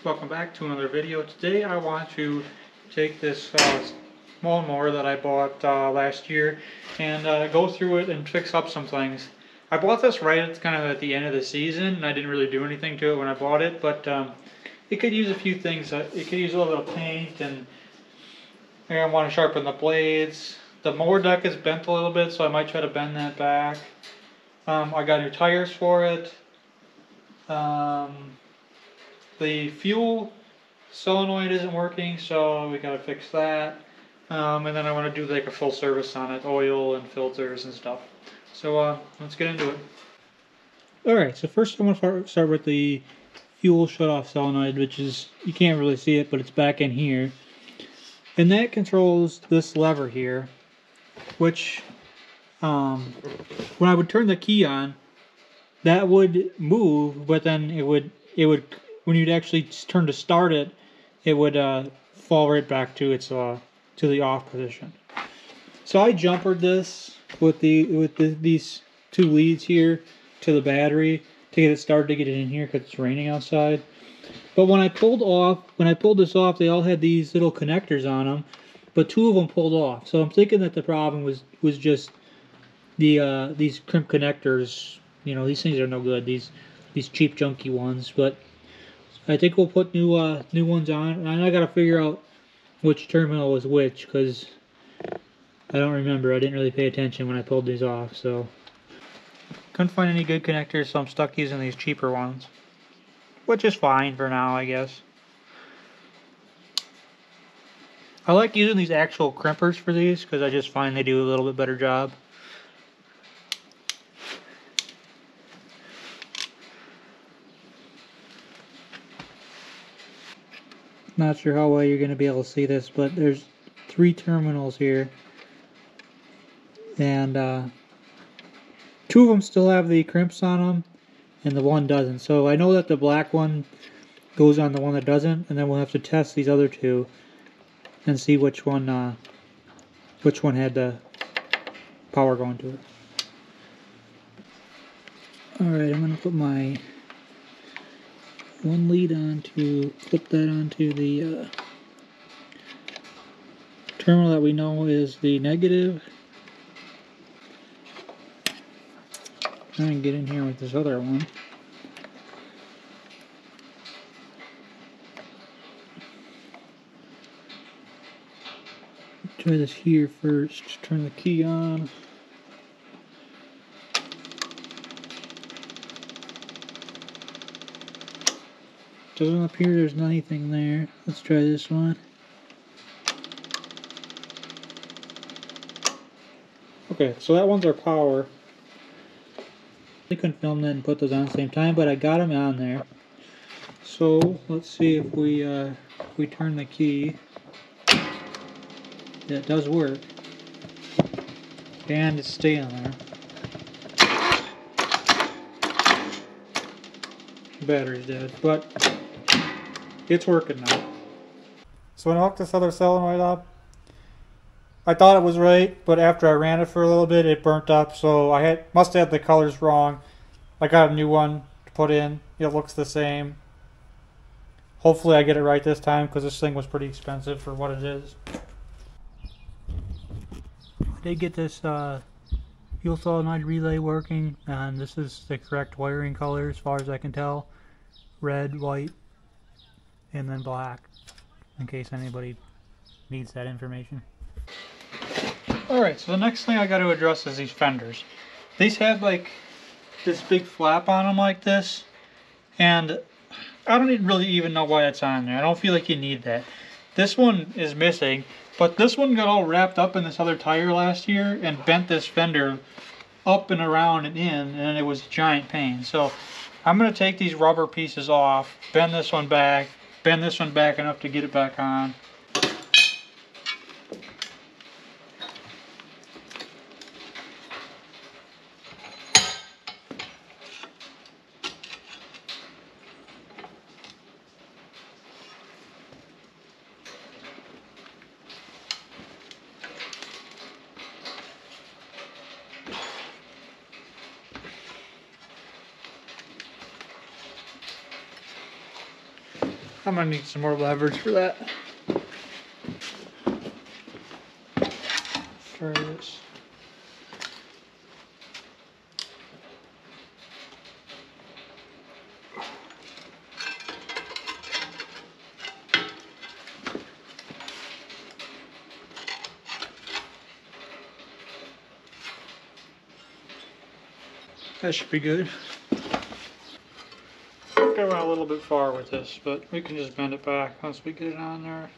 Welcome back to another video. Today I want to take this lawnmower that I bought last year and go through it and fix up some things. I bought this right at kind of at the end of the season, and I didn't really do anything to it when I bought it, but it could use a few things. It could use a little bit of paint, and I want to sharpen the blades. The mower deck is bent a little bit, so I might try to bend that back. I got new tires for it. The fuel solenoid isn't working, so we gotta fix that. And then I want to do like a full service on it, oil and filters and stuff. So let's get into it. Alright, so first I'm going to start with the fuel shutoff solenoid, which is, you can't really see it, but it's back in here. And that controls this lever here, which when I would turn the key on, that would move, but then it would when you'd actually turn to start it, it would fall right back to its to the off position. So I jumpered this with these two leads here to the battery to get it started, to get it in here because it's raining outside. But when I pulled this off, they all had these little connectors on them, but two of them pulled off. So I'm thinking that the problem was just the these crimp connectors. You know, these things are no good. These cheap junky ones, but I think we'll put new ones on. And I gotta figure out which terminal was which, because I don't remember. I didn't really pay attention when I pulled these off, so couldn't find any good connectors, so I'm stuck using these cheaper ones, which is fine for now, I guess. I like using these actual crimpers for these because I just find they do a little bit better job. Not sure how well you're going to be able to see this, but there's 3 terminals here, and 2 of them still have the crimps on them, and the one doesn't. So I know that the black one goes on the one that doesn't, and then we'll have to test these other 2 and see which one had the power going to it. Alright, I'm going to put my one lead on to clip that onto the terminal that we know is the negative. Try and get in here with this other one. Try this here first. Turn the key on. Doesn't appear there's anything there. Let's try this one. Okay, so that one's our power. I couldn't film that and put those on at the same time, but I got them on there. So let's see if we turn the key. That does work. And it's staying there. Battery's dead, but it's working now. So when I hooked this other solenoid up, I thought it was right, but after I ran it for a little bit, it burnt up, so I must have the colors wrong. I got a new one to put in. It looks the same. Hopefully I get it right this time, because this thing was pretty expensive for what it is. I did get this fuel solenoid relay working, and this is the correct wiring color as far as I can tell. Red, white, and then black, in case anybody needs that information. Alright, so the next thing I got to address is these fenders. These have like this big flap on them like this, and I don't really even know why it's on there. I don't feel like you need that. This one is missing, but this one got all wrapped up in this other tire last year and bent this fender up and around and in, and it was a giant pain. So I'm going to take these rubber pieces off, bend this one back enough to get it back on. I'm gonna need some more leverage for that. Try this. That should be good. I went a little bit far with this, but we can just bend it back once we get it on there.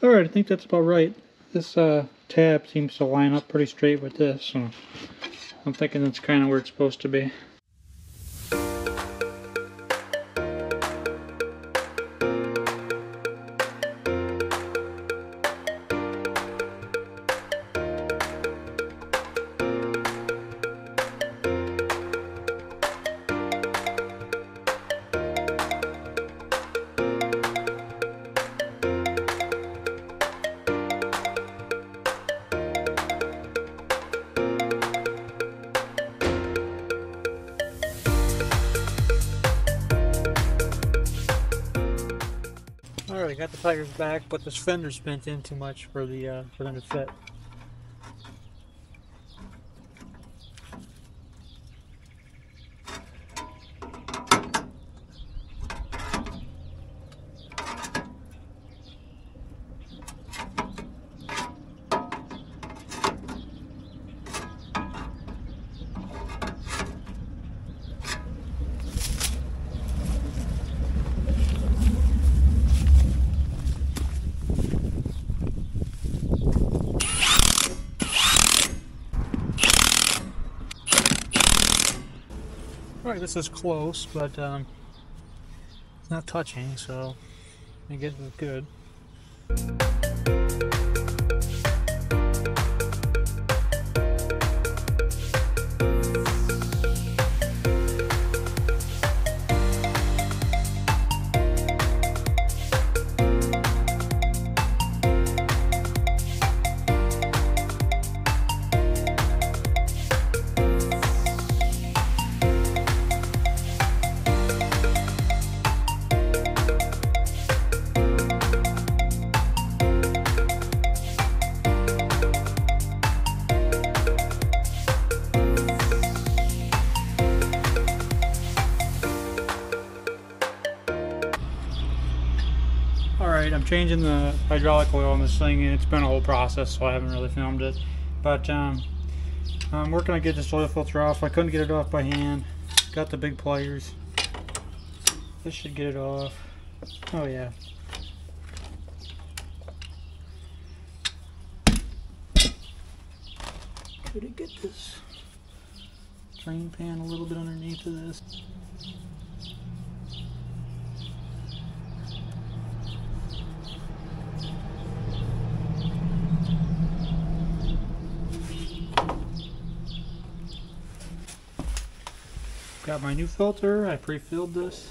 Alright, I think that's about right. This tab seems to line up pretty straight with this, so I'm thinking that's kind of where it's supposed to be. Alright, I got the tires back, but this fender's bent in too much for them to fit. Alright, this is close, but it's not touching, so I guess it's good. Alright, I'm changing the hydraulic oil on this thing, and it's been a whole process, so I haven't really filmed it. But I'm working on getting this oil filter off. I couldn't get it off by hand. Got the big pliers. This should get it off. Oh yeah. Could it get this drain pan a little bit underneath of this? Got my new filter. I pre-filled this.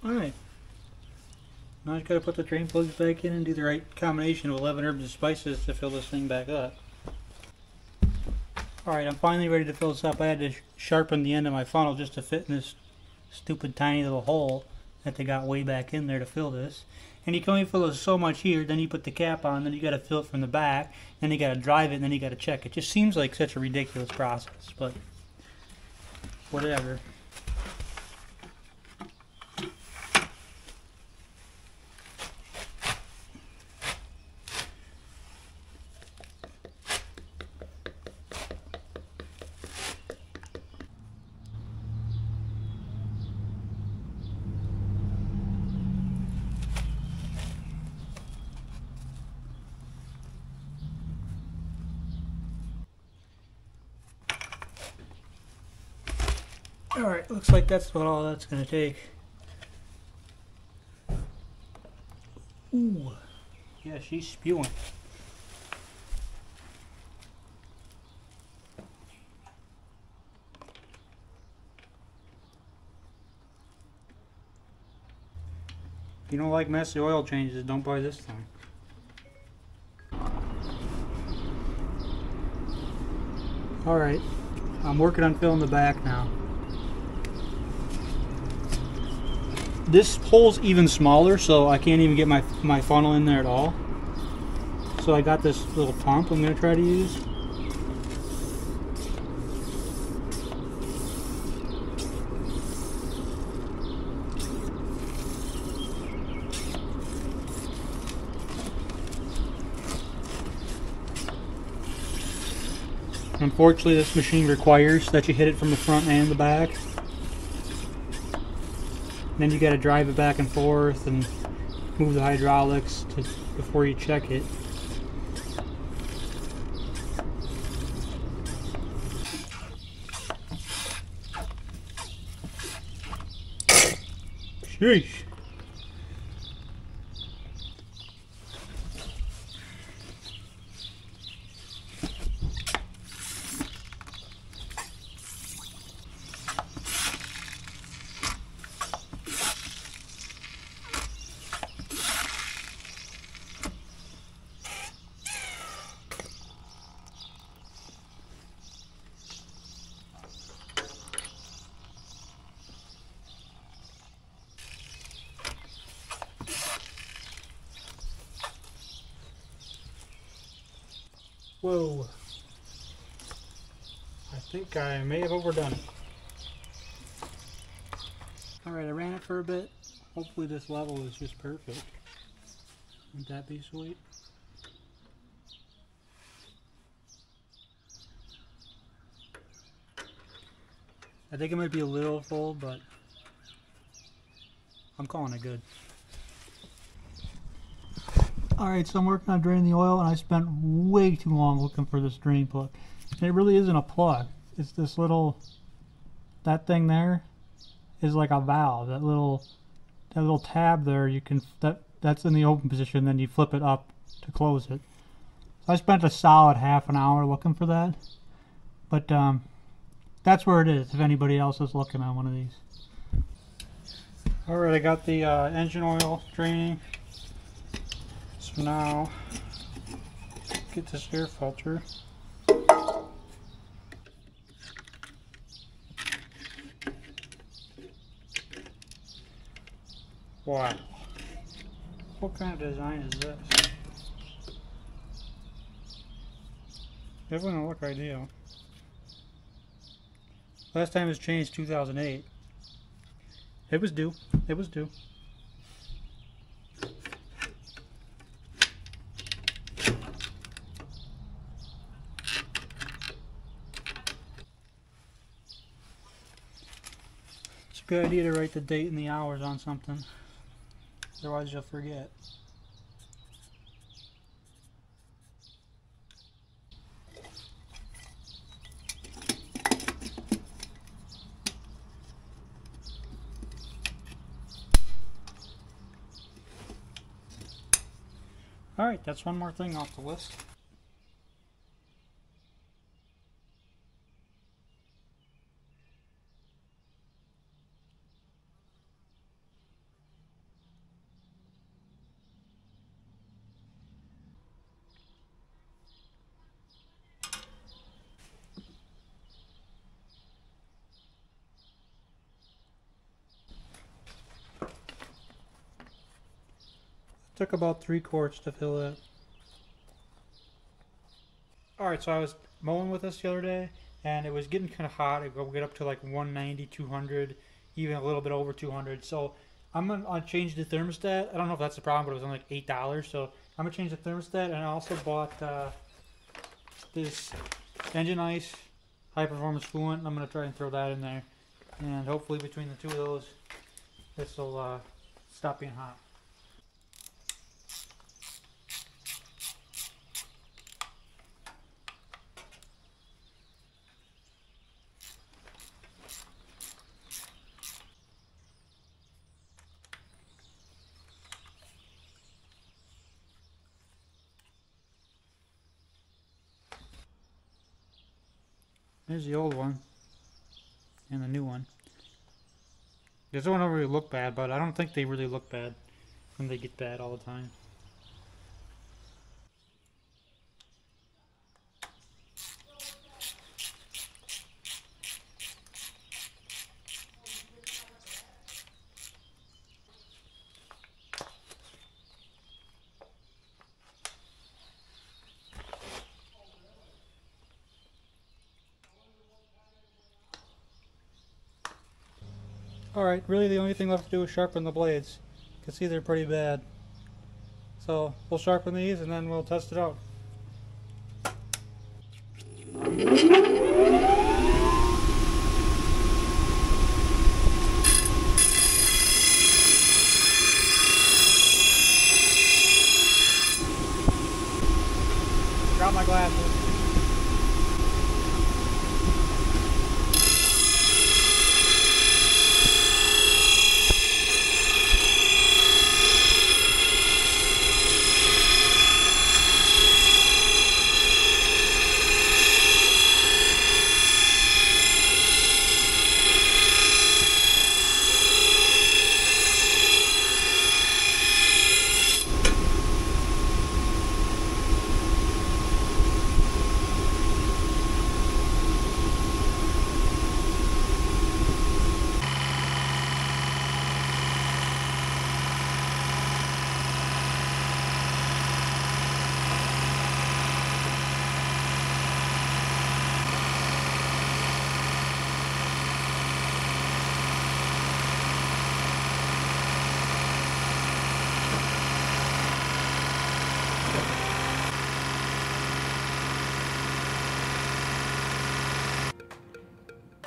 Alright. Now I just gotta put the drain plugs back in and do the right combination of 11 herbs and spices to fill this thing back up. Alright, I'm finally ready to fill this up. I had to sharpen the end of my funnel just to fit in this stupid tiny little hole that they got way back in there to fill this. And you can only fill it so much here, then you put the cap on, then you gotta fill it from the back, then you gotta drive it, and then you gotta check. It just seems like such a ridiculous process, but whatever. Alright, looks like that's what all that's going to take. Ooh. Yeah, she's spewing. If you don't like messy oil changes, don't buy this thing. Alright, I'm working on filling the back now. This hole's even smaller, so I can't even get my funnel in there at all. So I got this little pump I'm going to try to use. Unfortunately, this machine requires that you hit it from the front and the back. Then you got to drive it back and forth and move the hydraulics before you check it. Sheesh. Whoa. I think I may have overdone it. Alright, I ran it for a bit. Hopefully this level is just perfect. Wouldn't that be sweet? I think it might be a little full, but I'm calling it good. Alright, so I'm working on draining the oil, and I spent way too long looking for this drain plug. And it really isn't a plug. It's this little, that thing there is like a valve. That little tab there, you can, that's in the open position, then you flip it up to close it. So I spent a solid half an hour looking for that. But that's where it is, if anybody else is looking on one of these. Alright, I got the engine oil draining. So now, get this air filter. Wow. What kind of design is this? It wouldn't look ideal. Last time it was changed 2008. It was due. It was due. It's a good idea to write the date and the hours on something. Otherwise you'll forget. Alright, that's one more thing off the list. Took about 3 quarts to fill it. Alright, so I was mowing with this the other day, and it was getting kind of hot. It would get up to like 190, 200, even a little bit over 200. So I'm going to change the thermostat. I don't know if that's the problem, but it was only like $8. So I'm going to change the thermostat, and I also bought this Engine Ice High Performance Coolant. I'm going to try and throw that in there. And hopefully between the two of those, this will stop being hot. There's the old one. And the new one. This one don't really look bad, but I don't think they really look bad when they get bad all the time. Alright, really the only thing left to do is sharpen the blades. You can see they're pretty bad. So we'll sharpen these and then we'll test it out. Got my glasses.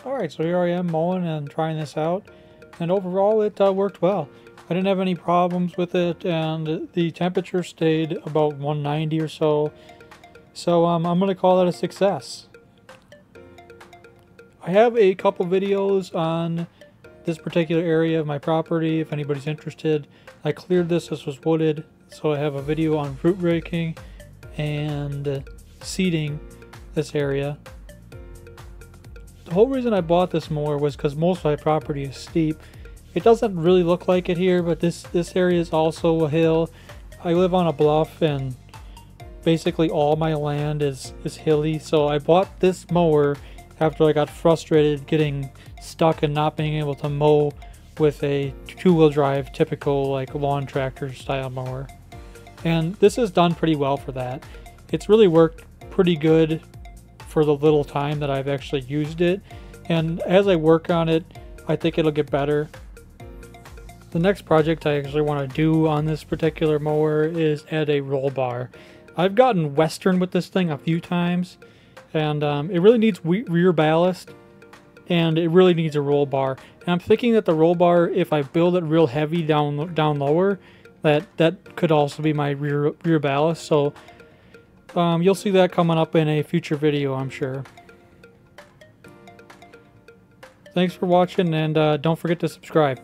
Alright, so here I am mowing and trying this out, and overall it worked well. I didn't have any problems with it, and the temperature stayed about 190 or so, so I'm going to call that a success. I have a couple videos on this particular area of my property if anybody's interested. I cleared this was wooded, so I have a video on root raking and seeding this area. The whole reason I bought this mower was because most of my property is steep. It doesn't really look like it here, but this area is also a hill. I live on a bluff and basically all my land is hilly, so I bought this mower after I got frustrated getting stuck and not being able to mow with a two-wheel drive typical like lawn tractor style mower. And this has done pretty well for that. It's really worked pretty good for the little time that I've actually used it, and as I work on it I think it'll get better. The next project I actually want to do on this particular mower is add a roll bar. I've gotten western with this thing a few times, and it really needs rear ballast, and it really needs a roll bar. And I'm thinking that the roll bar, if I build it real heavy down lower, that could also be my rear ballast. So you'll see that coming up in a future video, I'm sure. Thanks for watching, and don't forget to subscribe.